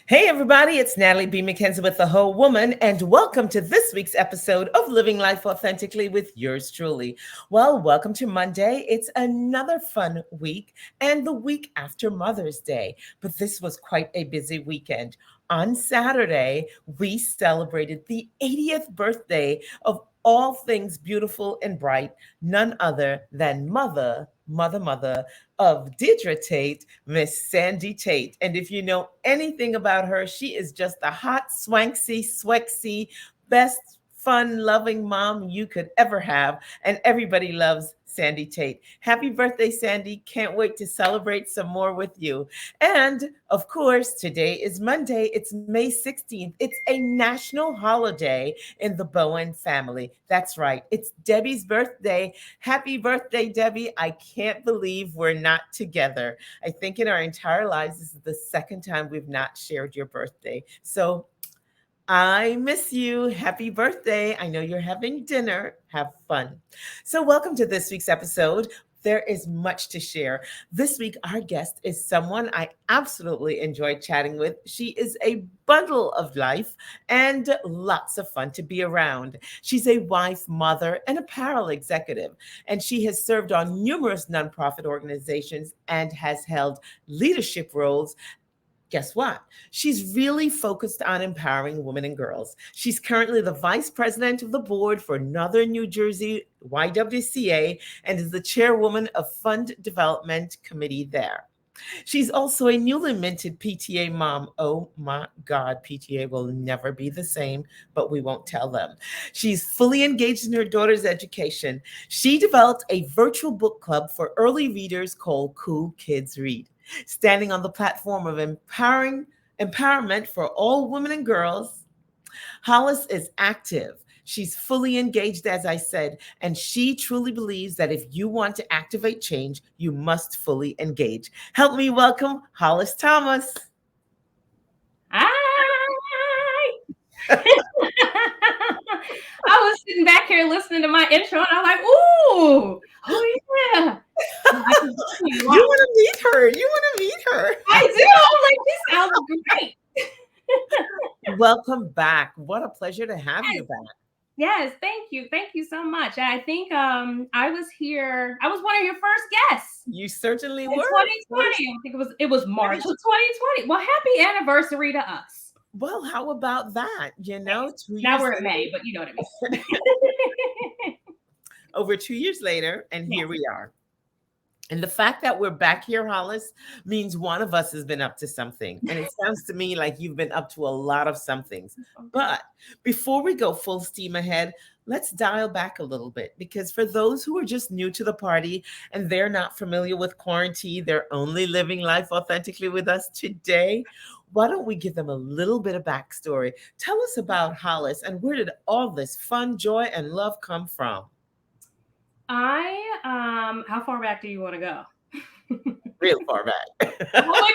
Hey, everybody, it's Natalie B. McKenzie with The Whole Woman, and welcome to this week's episode of Living Life Authentically with yours truly. Well, welcome to Monday. It's another fun week and the week after Mother's Day, but this was quite a busy weekend. On Saturday, we celebrated the 80th birthday of all things beautiful and bright, none other than mother of Deirdre Tate, Miss Sandy Tate. And if you know anything about her, she is just a hot, swanky, swexy, best fun loving mom you could ever have. And everybody loves Sandy Tate. Happy birthday, Sandy. Can't wait to celebrate some more with you. And of course, today is Monday. It's May 16th. It's a national holiday in the Bowen family. That's right. It's Debbie's birthday. Happy birthday, Debbie. I can't believe we're not together. I think in our entire lives, this is the second time we've not shared your birthday. So I miss you. Happy birthday. I know you're having dinner. Have fun. So, welcome to this week's episode. There is much to share. This week, our guest is someone I absolutely enjoyed chatting with. She is a bundle of life and lots of fun to be around. She's a wife, mother, and apparel executive, and she has served on numerous nonprofit organizations and has held leadership roles. Guess what? She's really focused on empowering women and girls. She's currently the vice president of the board for Northern New Jersey YWCA and is the chairwoman of Fund Development Committee there. She's also a newly minted PTA mom. Oh my God, PTA will never be the same, but we won't tell them. She's fully engaged in her daughter's education. She developed a virtual book club for early readers called Kool, Kidz Read, standing on the platform of empowerment for all women and girls. Hollis is active. She's fully engaged, as I said, and she truly believes that if you want to activate change, you must fully engage. Help me welcome Hollis Thomas. Hi. I was sitting back here listening to my intro and I'm like, ooh, oh yeah. You want to meet her. You want to meet her. I do. I'm like, this sounds great. Welcome back. What a pleasure to have you back. Yes, thank you. Thank you so much. I think I was one of your first guests. You certainly in were. 2020. I think it was March of 2020. Well, happy anniversary to us. Well, how about that? Now we're in May, but you know what I mean. Over 2 years later, and here we are. And the fact that we're back here, Hollis, means one of us has been up to something. And it sounds to me like you've been up to a lot of somethings. But before we go full steam ahead, let's dial back a little bit, because for those who are just new to the party and they're not familiar with quarantine, they're only living life authentically with us today. Why don't we give them a little bit of backstory? Tell us about Hollis and where did all this fun, joy, and love come from? How far back do you want to go? Real far back. Oh my God.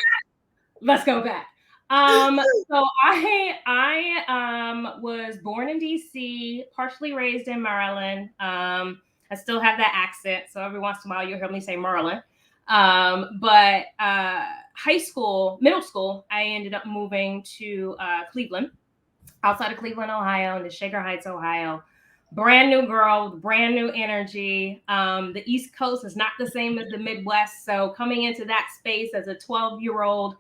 Let's go back. So I was born in DC, partially raised in Maryland. I still have that accent, so every once in a while you'll hear me say Maryland. But middle school, I ended up moving to Cleveland, outside of Cleveland, Ohio, in the Shaker Heights, Ohio. Brand new girl, brand new energy. The East Coast is not the same as the Midwest. So coming into that space as a 12-year-old,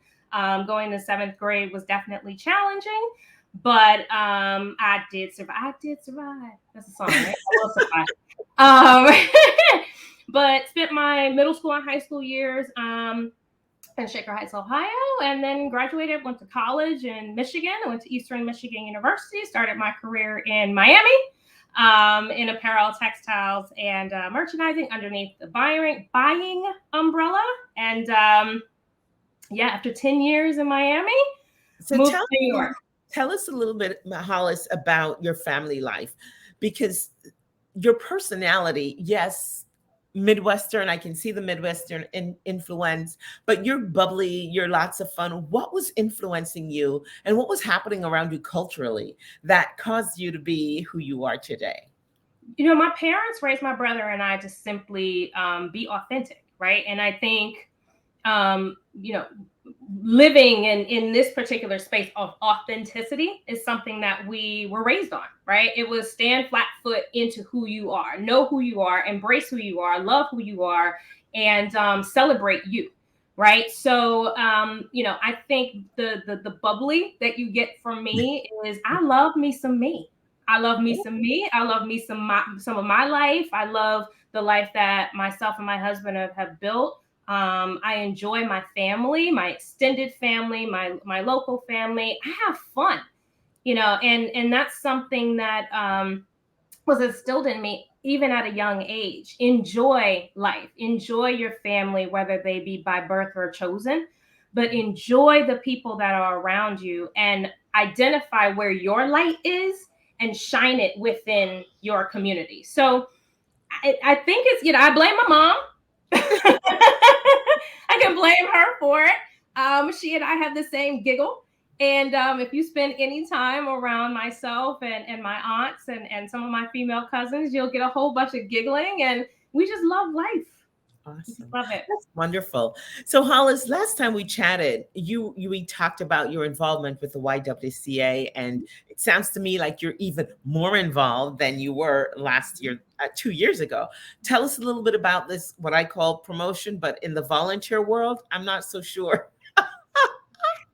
going to 7th grade was definitely challenging. But I did survive. I did survive. That's a song, right? I will survive. But spent my middle school and high school years in Shaker Heights, Ohio, and then graduated, went to college in Michigan. I went to Eastern Michigan University, started my career in Miami. In apparel, textiles, and merchandising underneath the buying umbrella. And after 10 years in Miami, moved to New York. Tell us a little bit, Hollis, about your family life, because your personality, yes, Midwestern, I can see the Midwestern influence, but you're bubbly, you're lots of fun. What was influencing you and what was happening around you culturally that caused you to be who you are today? My parents raised my brother and I to simply be authentic, right? And I think, living in this particular space of authenticity is something that we were raised on, right? It was stand flat foot into who you are, know who you are, embrace who you are, love who you are, and celebrate you, right? So I think the bubbly that you get from me is I love me some me. I love me some me. I love me some of my life. I love the life that myself and my husband have built. I enjoy my family, my extended family, my local family. I have fun, and that's something that was instilled in me even at a young age. Enjoy life, enjoy your family, whether they be by birth or chosen, but enjoy the people that are around you and identify where your light is and shine it within your community. So I think it's, I blame my mom. I can blame her for it. She and I have the same giggle. And if you spend any time around myself and my aunts and some of my female cousins, you'll get a whole bunch of giggling. And we just love life. Awesome. Love it. That's wonderful. So Hollis, last time we chatted, we talked about your involvement with the YWCA, and it sounds to me like you're even more involved than you were last year, 2 years ago. Tell us a little bit about this, what I call promotion, but in the volunteer world, I'm not so sure.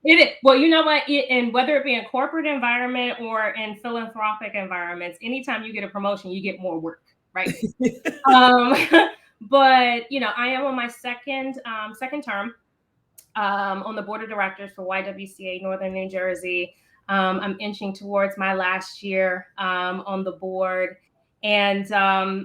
It is. Well, you know what? And whether it be in corporate environment or in philanthropic environments, anytime you get a promotion, you get more work, right? um, but I am on my second term on the board of directors for YWCA Northern New Jersey. I'm inching towards my last year on the board. And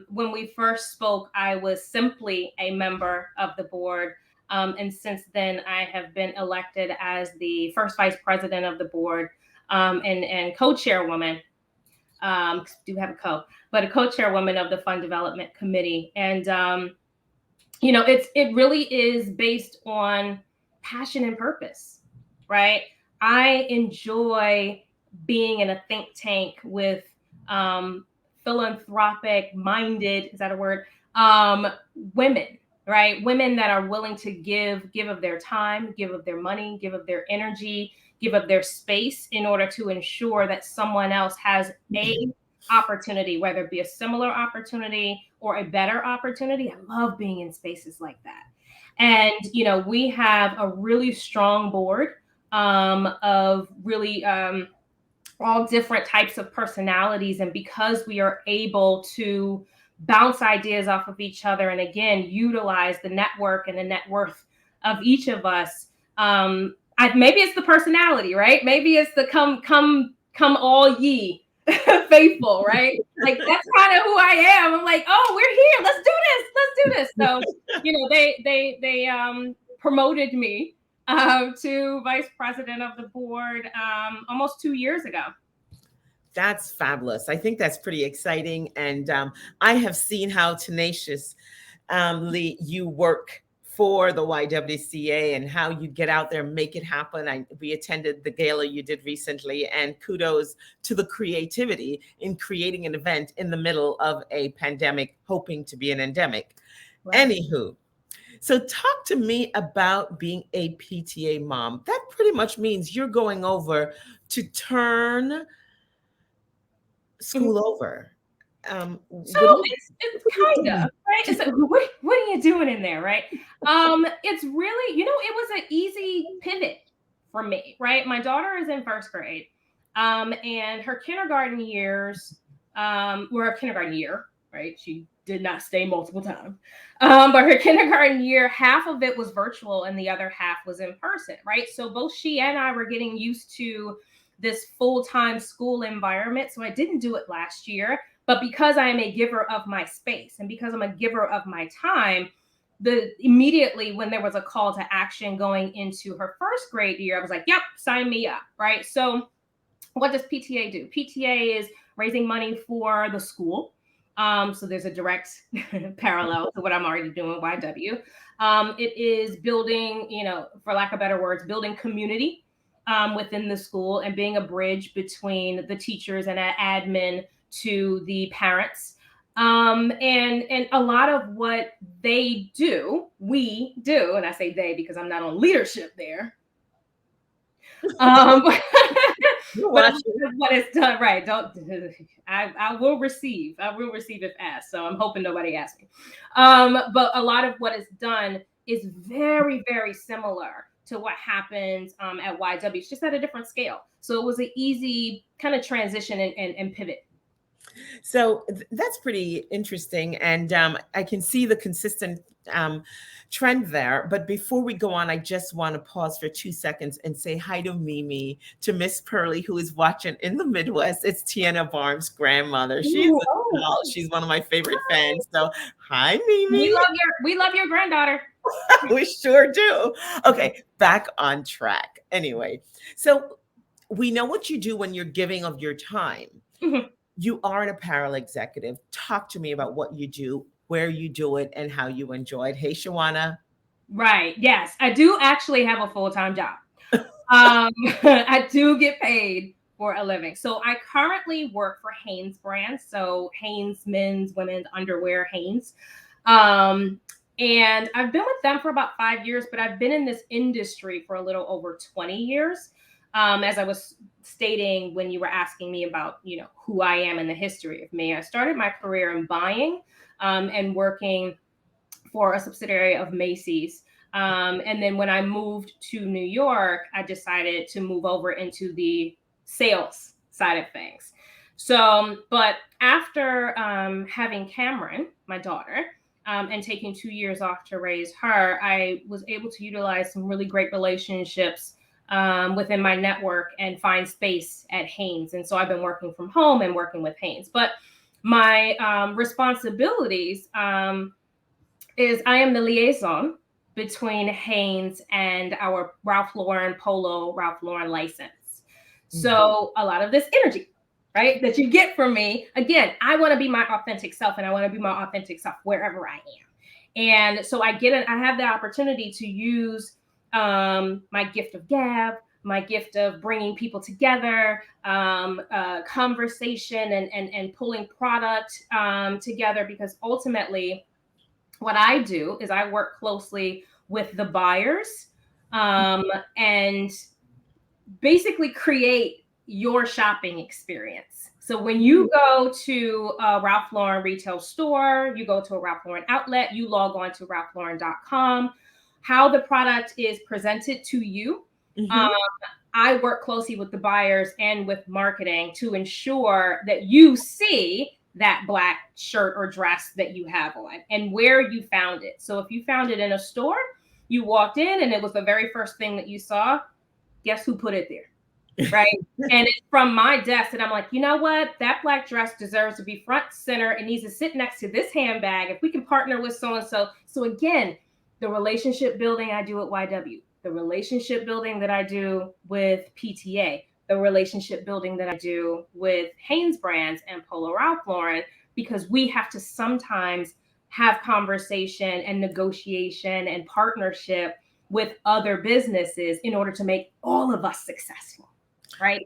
when we first spoke, I was simply a member of the board. And since then, I have been elected as the first vice president of the board and co-chairwoman. Do have a but a co-chairwoman of the Fund Development Committee. And it really is based on passion and purpose, right? I enjoy being in a think tank with philanthropic minded, is that a word? Women, right? Women that are willing to give of their time, give of their money, give of their energy, give of their space in order to ensure that someone else has a opportunity, whether it be a similar opportunity or a better opportunity. I love being in spaces like that. And, we have a really strong board of really all different types of personalities. And because we are able to bounce ideas off of each other and again, utilize the network and the net worth of each of us, maybe it's the personality, right? Maybe it's the come all ye faithful, right? Like that's kind of who I am. I'm like, oh, we're here. Let's do this. So, they promoted me to vice president of the board almost 2 years ago. That's fabulous. I think that's pretty exciting. And I have seen how tenaciously you work for the YWCA and how you get out there and make it happen. We attended the gala you did recently, and kudos to the creativity in creating an event in the middle of a pandemic, hoping to be an endemic. Right. Anywho, so talk to me about being a PTA mom. That pretty much means you're going over to turn school over. So it's kind of right. It's like, what are you doing in there, right? It's really, it was an easy pivot for me, right? My daughter is in first grade, and her kindergarten years were a kindergarten year, right? She did not stay multiple times, but her kindergarten year, half of it was virtual and the other half was in person, right? So both she and I were getting used to this full-time school environment. So I didn't do it last year. But because I am a giver of my space and because I'm a giver of my time, immediately when there was a call to action going into her first grade year, I was like, yep, sign me up, right? So what does PTA do? PTA is raising money for the school. So there's a direct parallel to what I'm already doing, YW. It is building, for lack of better words, building community within the school and being a bridge between the teachers and admin to the parents. And a lot of what we do, and I say they because I'm not on leadership there, You're But watching. what it's done, right? Don't I will receive. I will receive if asked. So I'm hoping nobody asks me. But a lot of what is done is very, very similar to what happens at YW. It's just at a different scale. So it was an easy kind of transition and pivot. So that's pretty interesting. And I can see the consistent trend there. But before we go on, I just want to pause for 2 seconds and say hi to Mimi, to Miss Pearlie, who is watching in the Midwest. It's Tiana Barnes' grandmother. She's Ooh, a oh, doll. She's one of my favorite fans. So hi, Mimi. we love your granddaughter. We sure do. Okay, back on track. Anyway, so we know what you do when you're giving of your time. Mhm. You are an apparel executive. Talk to me about what you do, where you do it, and how you enjoy it. Hey, Shawana. Right. Yes, I do actually have a full-time job. I do get paid for a living. So I currently work for Hanes brands. So Hanes men's, women's underwear, Hanes. And I've been with them for about 5 years, but I've been in this industry for a little over 20 years. As I was stating when you were asking me about, who I am and the history of me, I started my career in buying and working for a subsidiary of Macy's. And then when I moved to New York, I decided to move over into the sales side of things. So, but after having Cameron, my daughter, and taking 2 years off to raise her, I was able to utilize some really great relationships within my network and find space at Hanes. And so I've been working from home and working with Hanes. But my responsibilities is I am the liaison between Hanes and our Ralph Lauren Polo Ralph Lauren license. So a lot of this energy, right, that you get from me, again, I want to be my authentic self, and I want to be my authentic self wherever I am. And so I have the opportunity to use my gift of gab, my gift of bringing people together, conversation and pulling product together, because ultimately what I do is I work closely with the buyers and basically create your shopping experience. So when you go to a Ralph Lauren retail store, you go to a Ralph Lauren outlet, you log on to ralphlauren.com, how the product is presented to you. I work closely with the buyers and with marketing to ensure that you see that Black shirt or dress that you have on and where you found it. So if you found it in a store, you walked in and it was the very first thing that you saw, guess who put it there? Right. And it's from my desk that I'm like, you know what? That Black dress deserves to be front center. It needs to sit next to this handbag. If we can partner with so-and-so. So again, the relationship building I do at YW, the relationship building that I do with PTA, the relationship building that I do with Hanes brands and Polo Ralph Lauren, because we have to sometimes have conversation and negotiation and partnership with other businesses in order to make all of us successful, right?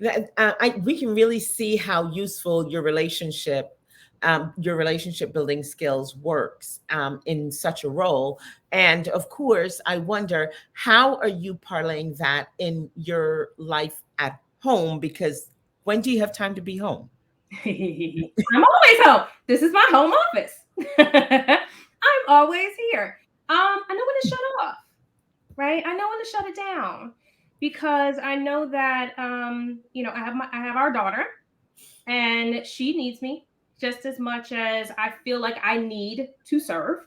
We can really see how useful your relationship building skills works in such a role. And of course, I wonder, how are you parlaying that in your life at home? Because when do you have time to be home? I'm always home. This is my home office. I'm always here. I know when to shut off, right? I know when to shut it down, because I know that I have our daughter, and she needs me just as much as I feel like I need to serve,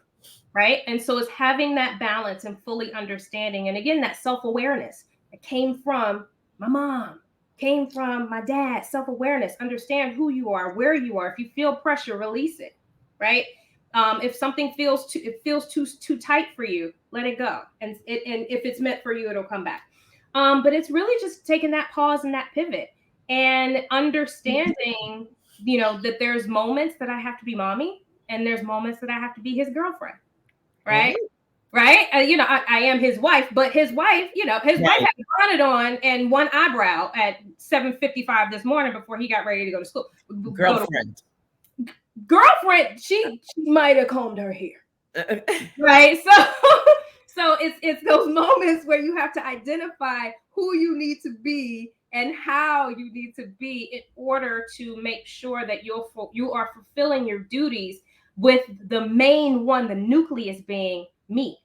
right? And so it's having that balance and fully understanding, and again, that self-awareness that came from my mom, came from my dad. Self-awareness, understand who you are, where you are. If you feel pressure, release it, right? If something feels too tight for you, let it go, and if it's meant for you, it'll come back. But it's really just taking that pause and that pivot and understanding, that there's moments that I have to be mommy, and there's moments that I have to be his girlfriend, right? Right? I am his wife, but his wife, his wife had a bonnet on and one eyebrow at 7:55 this morning before he got ready to go to school. Girlfriend, she might have combed her hair. Right? So it's those moments where you have to identify who you need to be and how you need to be in order to make sure that you are fulfilling your duties, with the main one, the nucleus, being me,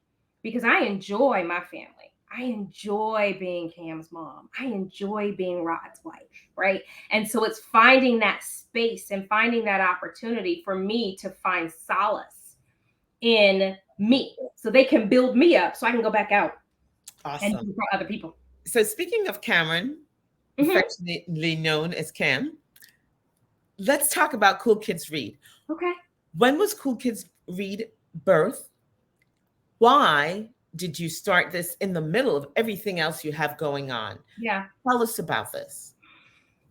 because I enjoy my family. I enjoy being Cam's mom. I enjoy being Rod's wife, right? And so it's finding that space and finding that opportunity for me to find solace in me so they can build me up so I can go back out and Awesome. do for other people. So speaking of Cameron, Mm-hmm. affectionately known as Cam, let's talk about Cool Kids Read. Okay. When was Cool Kids Read birth? Why did you start this in the middle of everything else you have going on? Yeah. Tell us about this.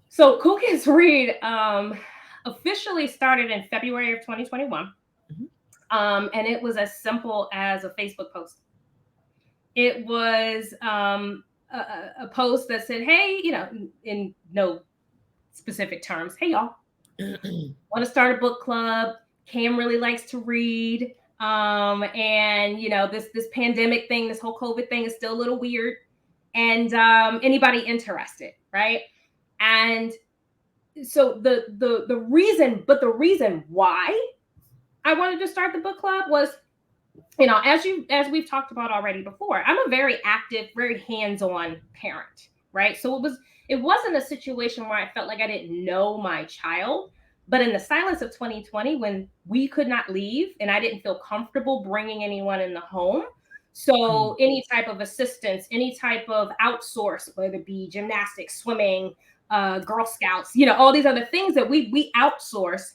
So Cool Kids Read officially started in February of 2021. Mhm. And it was as simple as a Facebook post. It was a post that said, hey, in no specific terms, hey, y'all, want to start a book club. Cam really likes to read. And this pandemic thing, this whole COVID thing is still a little weird. And anybody interested, right? And so the reason why I wanted to start the book club was, as we've talked about already before, I'm a very active, very hands-on parent, right? So it wasn't a situation where I felt like I didn't know my child, but in the silence of 2020, when we could not leave and I didn't feel comfortable bringing anyone in the home, so any type of assistance, any type of outsource, whether it be gymnastics, swimming, Girl Scouts, all these other things that we outsource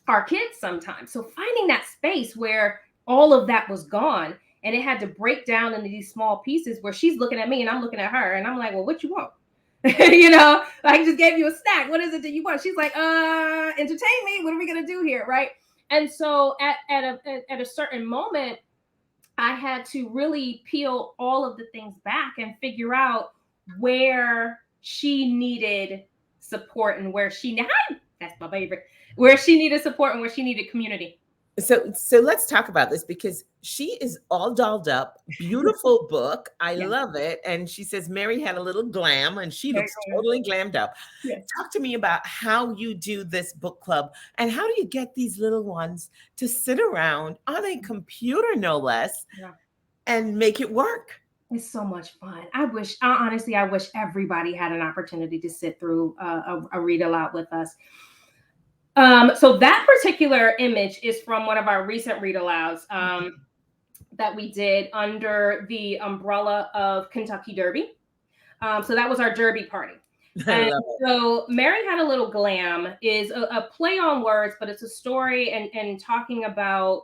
our kids sometimes. So finding that space where all of that was gone and it had to break down into these small pieces where she's looking at me and I'm looking at her and I'm like, well, what you want? I just gave you a snack. What is it that you want? She's like, entertain me. What are we gonna do here, right? And so at a certain moment, I had to really peel all of the things back and figure out where she needed support and where she that's my favorite, where she needed support and where she needed community. So let's talk about this because she is all dolled up, beautiful book. I Yeah. love it. And she says Mary had a little glam and she Very looks good. totally glammed up. Yeah. Talk to me about how you do this book club and how do you get these little ones to sit around on a computer, no less, Yeah. and make it work? It's so much fun. Honestly, I wish everybody had an opportunity to sit through a read aloud with us. So that particular image is from one of our recent read alouds that we did under the umbrella of Kentucky Derby. So that was our Derby party. I And love it. so Mary Had a Little Glam is a play on words, but it's a story and talking about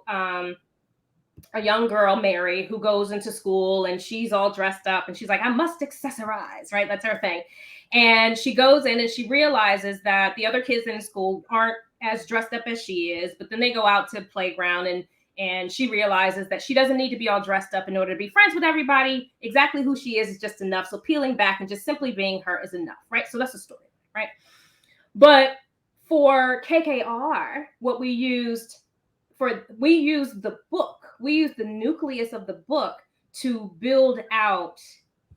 a young girl, Mary, who goes into school and she's all dressed up and she's like, I must accessorize, right? That's her thing. And she goes in and she realizes that the other kids in school aren't as dressed up as she is, but then they go out to the playground and she realizes that she doesn't need to be all dressed up in order to be friends with everybody. Exactly who she is just enough. So peeling back and just simply being her is enough, right? So that's the story, right? But for KKR, we used the book. We used the nucleus of the book to build out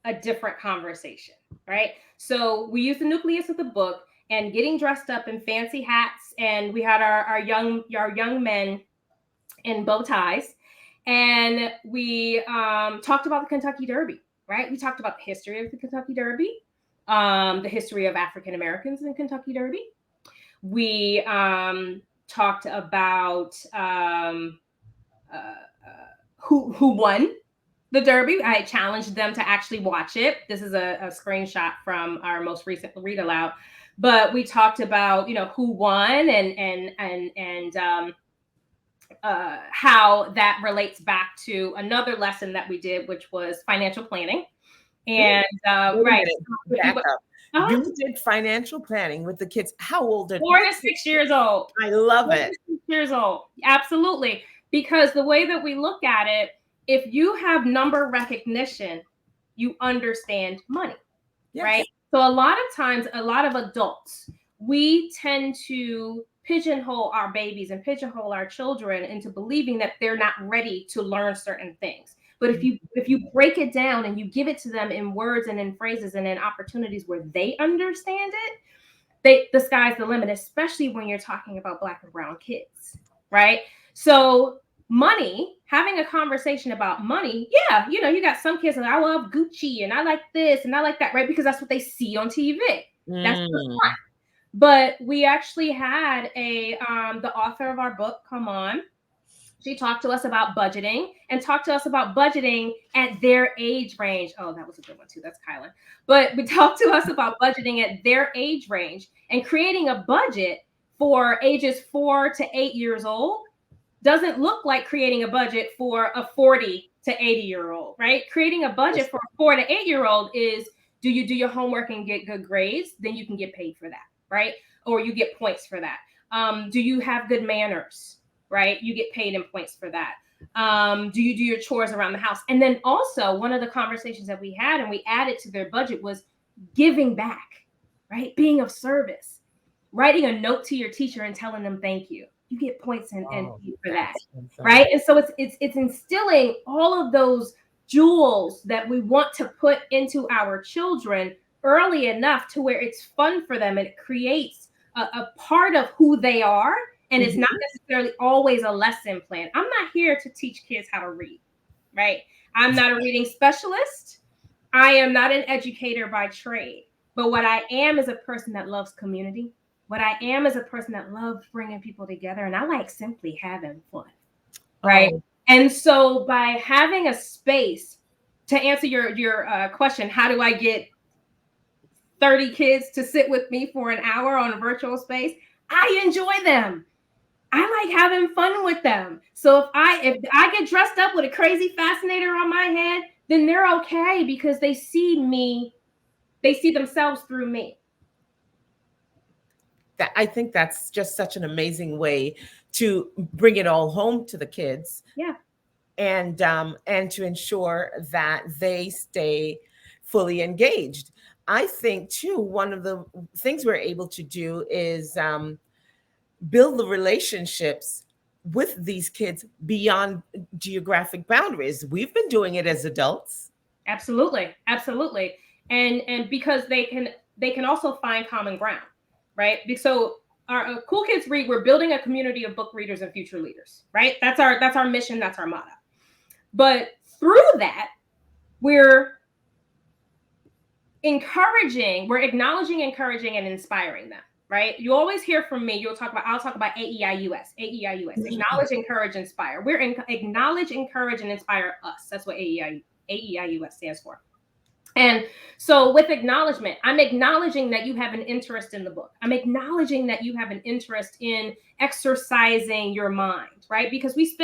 a different conversation, right? So we used the nucleus of the book and getting dressed up in fancy hats, and we had our young men in bow ties, and we talked about the Kentucky Derby, right? We talked about the history of the Kentucky Derby, the history of African Americans in Kentucky Derby. We talked about who won the Derby. I challenged them to actually watch it. This is a screenshot from our most recent read aloud. But we talked about who won and how that relates back to another lesson that we did, which was financial planning. And Wait a right, minute, back up. You did financial planning with the kids. How old are 4 to 6 years old? I love 4 it. to 6 years old, absolutely. Because the way that we look at it, if you have number recognition, you understand money, Yes. right? So a lot of times, a lot of adults, we tend to pigeonhole our babies and pigeonhole our children into believing that they're not ready to learn certain things. But if you break it down and you give it to them in words and in phrases and in opportunities where they understand it, the sky's the limit, especially when you're talking about Black and brown kids, right? So money, having a conversation about money, yeah, you got some kids that I love Gucci and I like this and I like that, right? Because that's what they see on TV. That's Mm. fun. But we actually had the author of our book come on. She talked to us about budgeting and talked to us about budgeting at their age range. Oh, that was a good one too. That's Kylan. But we talked to us about budgeting at their age range and creating a budget for ages 4 to 8 years old doesn't look like creating a budget for a 40 to 80-year-old, right? Creating a budget for a 4 to 8-year-old is, do you do your homework and get good grades? Then you can get paid for that, right? Or you get points for that. Do you have good manners? Right? You get paid in points for that. Do you do your chores around the house? And then also one of the conversations that we had and we added to their budget was giving back, right? Being of service, writing a note to your teacher and telling them thank you. You get points and for that, right? And so it's instilling all of those jewels that we want to put into our children early enough to where it's fun for them and it creates a part of who they are. And it's not necessarily always a lesson plan. I'm not here to teach kids how to read, right? I'm not a reading specialist. I am not an educator by trade. But what I am is a person that loves community. What I am is a person that loves bringing people together. And I like simply having fun, right? Oh. And so by having a space to answer your question, how do I get 30 kids to sit with me for an hour on a virtual space? I enjoy them. I like having fun with them. So if I get dressed up with a crazy fascinator on my head, then they're okay because they see me, they see themselves through me. I think that's just such an amazing way to bring it all home to the kids. Yeah. And to ensure that they stay fully engaged. I think too, one of the things we're able to do is build the relationships with these kids beyond geographic boundaries. We've been doing it as adults. Absolutely. And because they can also find common ground, right? So our Kool Kidz Read, we're building a community of book readers and future leaders, right? That's our mission, that's our motto. But through that, we're acknowledging, encouraging, and inspiring them. Right? You always hear from me. I'll talk about AEIUS. Acknowledge, encourage, inspire. We're acknowledge, encourage, and inspire us. That's what AEIUS stands for. And so with acknowledgement, I'm acknowledging that you have an interest in the book. I'm acknowledging that you have an interest in exercising your mind, right? Because we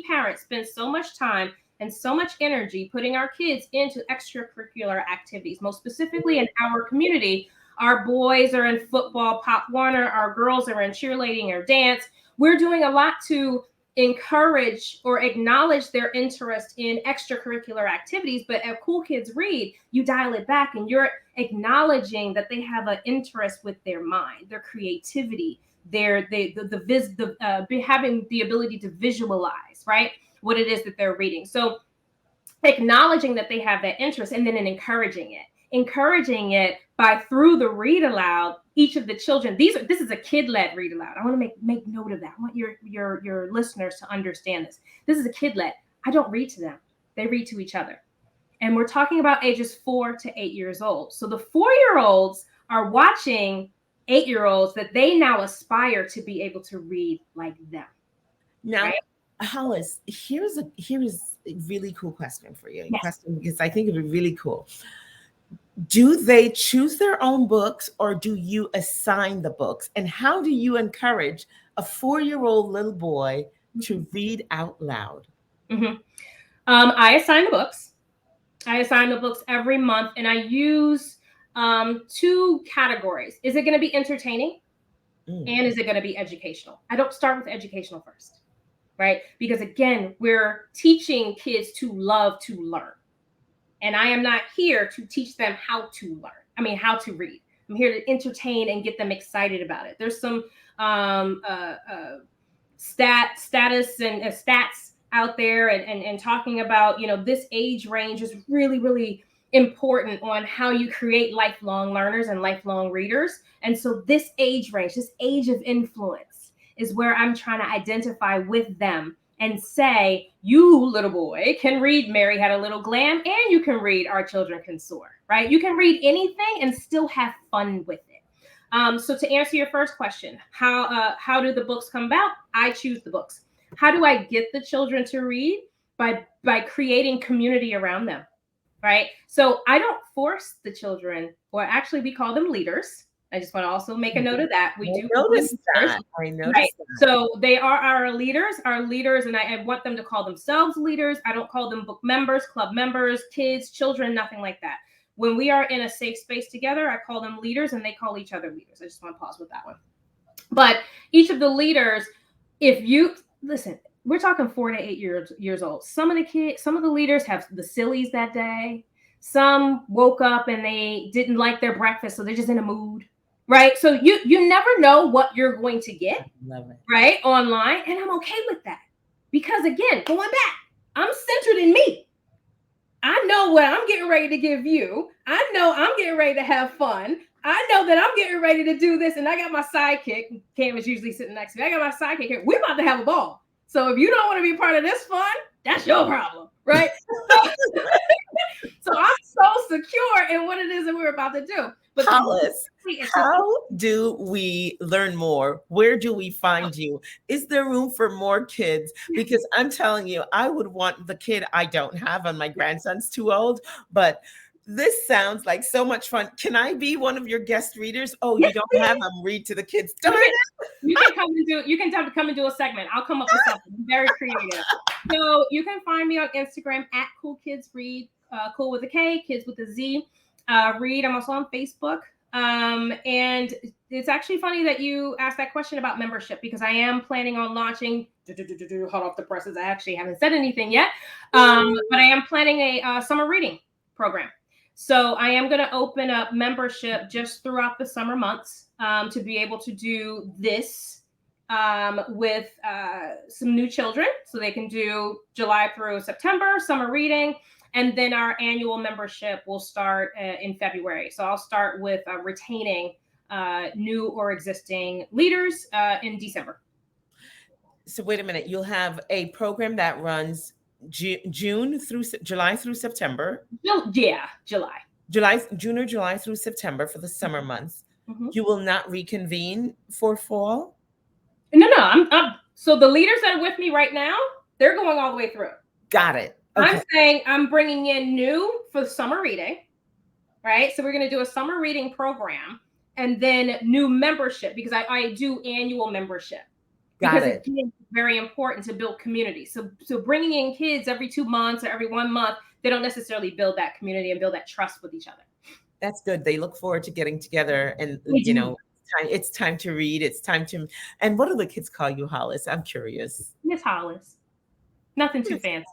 parents spend so much time and so much energy putting our kids into extracurricular activities, most specifically in our community. Our boys are in football, Pop Warner. Our girls are in cheerleading or dance. We're doing a lot to encourage or acknowledge their interest in extracurricular activities. But at Kool Kidz Read, you dial it back and you're acknowledging that they have an interest with their mind, their creativity, having the ability to visualize, right, what it is that they're reading. So acknowledging that they have that interest and then encouraging it by through the read aloud, each of the children, this is a kid-led read aloud. I want to make note of that. I want your listeners to understand this. This is a kid-led. I don't read to them. They read to each other. And we're talking about ages 4 to 8 years old. So the 4-year-olds are watching 8-year-olds that they now aspire to be able to read like them. Now, right? Hollis, here's a really cool question for you. Yes. Question, because I think it'd be really cool. Do they choose their own books or do you assign the books? And how do you encourage a 4-year-old little boy to read out loud? Mm-hmm. I assign the books. I assign the books every month, and I use 2 categories. Is it going to be entertaining? And is it going to be educational? I don't start with educational first, right? Because again, we're teaching kids to love to learn. And I am not here to teach them how to learn. How to read. I'm here to entertain and get them excited about it. There's some stats out there and talking about, this age range is really, really important on how you create lifelong learners and lifelong readers. And so this age range, this age of influence, is where I'm trying to identify with them and say, you little boy can read Mary Had a Little Glam, and you can read Our Children Can Soar, right? You can read anything and still have fun with it. So to answer your first question, how do the books come about? I choose the books. How do I get the children to read? By creating community around them, right? So I don't force the children, or actually we call them leaders. I just want to also make a note of that. We do notice that. I right. noticed that. So they are our leaders, and I want them to call themselves leaders. I don't call them book members, club members, kids, children, nothing like that. When we are in a safe space together, I call them leaders and they call each other leaders. I just want to pause with that one. But each of the leaders, if you listen, we're talking 4 to 8 years old. Some of the leaders have the sillies that day. Some woke up and they didn't like their breakfast, so they're just in a mood, right? So you never know what you're going to get, right, online, and I'm okay with that because again, going back, I'm centered in me. I know what I'm getting ready to give you. I know I'm getting ready to have fun. I know that I'm getting ready to do this, and I got my sidekick. Cam is usually sitting next to me. I got my sidekick here. We're about to have a ball. So if you don't want to be part of this fun, that's your problem, right? So I'm so secure in what it is that we're about to do. But Hollis, how do we learn more? Where do we find you? Is there room for more kids? Because I'm telling you, I would want the kid I don't have, and my grandson's too old, but this sounds like so much fun. Can I be one of your guest readers? Oh, yes, you don't have them read to the kids. Darn it. You can come and do a segment. I'll come up with something very creative. So you can find me on Instagram at Kool Kidz Read, Kool with a K, Kids with a Z. Read. I'm also on Facebook. And it's actually funny that you asked that question about membership because I am planning on launching. Hot off the presses. I actually haven't said anything yet, but I am planning a summer reading program. So I am going to open up membership just throughout the summer months to be able to do this with some new children. So they can do July through September, summer reading. And then our annual membership will start in February. So I'll start with retaining new or existing leaders in December. So wait a minute. You'll have a program that runs June through July through September. Yeah, June or July through September for the summer months. Mm-hmm. You will not reconvene for fall? No. I'm so the leaders that are with me right now, they're going all the way through. Got it. Okay. I'm saying I'm bringing in new for summer reading, right? So we're going to do a summer reading program and then new membership because I do annual membership. Because it's very important to build community. So bringing in kids every 2 months or every 1 month, they don't necessarily build that community and build that trust with each other. That's good. They look forward to getting together and, it's time to read. It's time to, and what do the kids call you, Hollis? I'm curious. Miss Hollis. Nothing too fancy.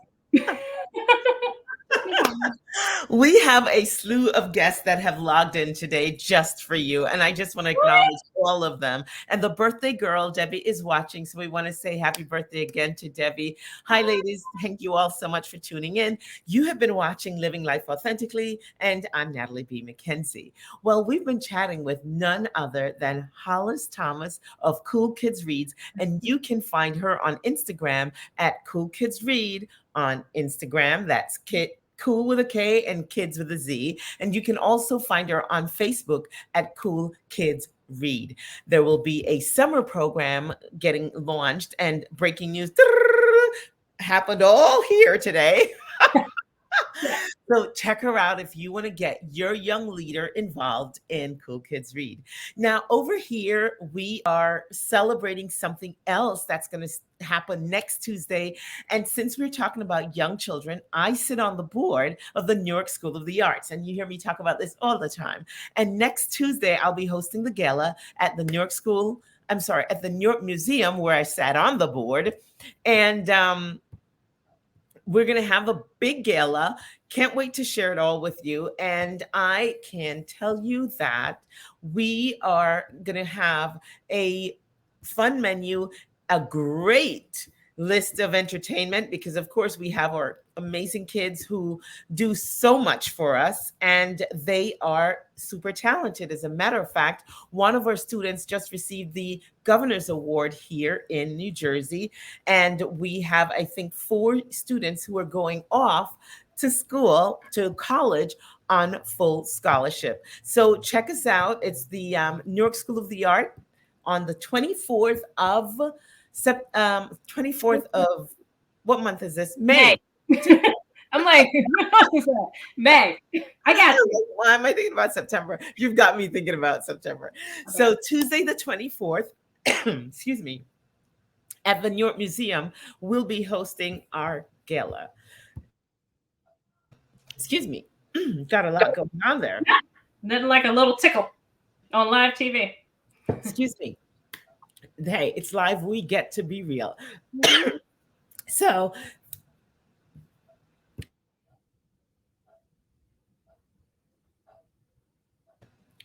We have a slew of guests that have logged in today just for you. And I just want to acknowledge all of them. And the birthday girl, Debbie, is watching. So we want to say happy birthday again to Debbie. Hi, ladies. Thank you all so much for tuning in. You have been watching Living Life Authentically. And I'm Natalie B. McKenzie. Well, we've been chatting with none other than Hollis Thomas of Kool Kidz Reads. And you can find her on Instagram at Kool Kidz Read on Instagram. That's Kool with a K and Kids with a Z. And you can also find her on Facebook at Kool Kidz Read. There will be a summer program getting launched, and breaking news happened all here today. So check her out if you want to get your young leader involved in Kool Kidz Read. Now, over here, we are celebrating something else that's going to happen next Tuesday. And since we're talking about young children, I sit on the board of the New York School of the Arts. And you hear me talk about this all the time. And next Tuesday, I'll be hosting the gala at the New York at the New York Museum, where I sat on the board. And we're going to have a big gala. Can't wait to share it all with you. And I can tell you that we are going to have a fun menu, a great list of entertainment because, of course, we have our amazing kids who do so much for us and they are super talented. As a matter of fact, one of our students just received the Governor's Award here in New Jersey. And we have, I think, 4 students who are going off to school, to college on full scholarship. So check us out. It's the New York School of the Art on the 24th of 24th of what month is this? May. I'm like, May. I got you. Why am I thinking about September? You've got me thinking about September. Okay. So Tuesday the 24th, excuse me, at the New York Museum, we'll be hosting our gala. Excuse me. Got a lot going on there. Nothing like a little tickle on live TV. Excuse me. Hey, it's live. We get to be real. So,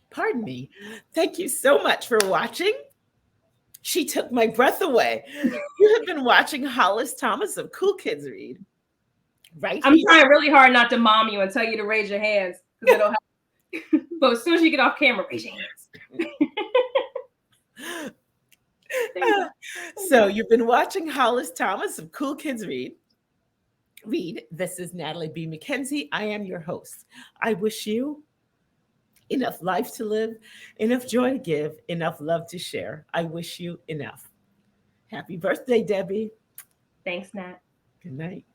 pardon me. Thank you so much for watching. She took my breath away. You have been watching Hollis Thomas of Kool Kidz Read. Right? I'm trying really hard not to mom you and tell you to raise your hands. But as soon as you get off camera, raise your hands. So you've been watching Hollis Thomas of Kool Kidz Read. This is Natalie B. McKenzie. I am your host. I wish you enough life to live, enough joy to give, enough love to share. I wish you enough. Happy birthday, Debbie. Thanks, Nat. Good night.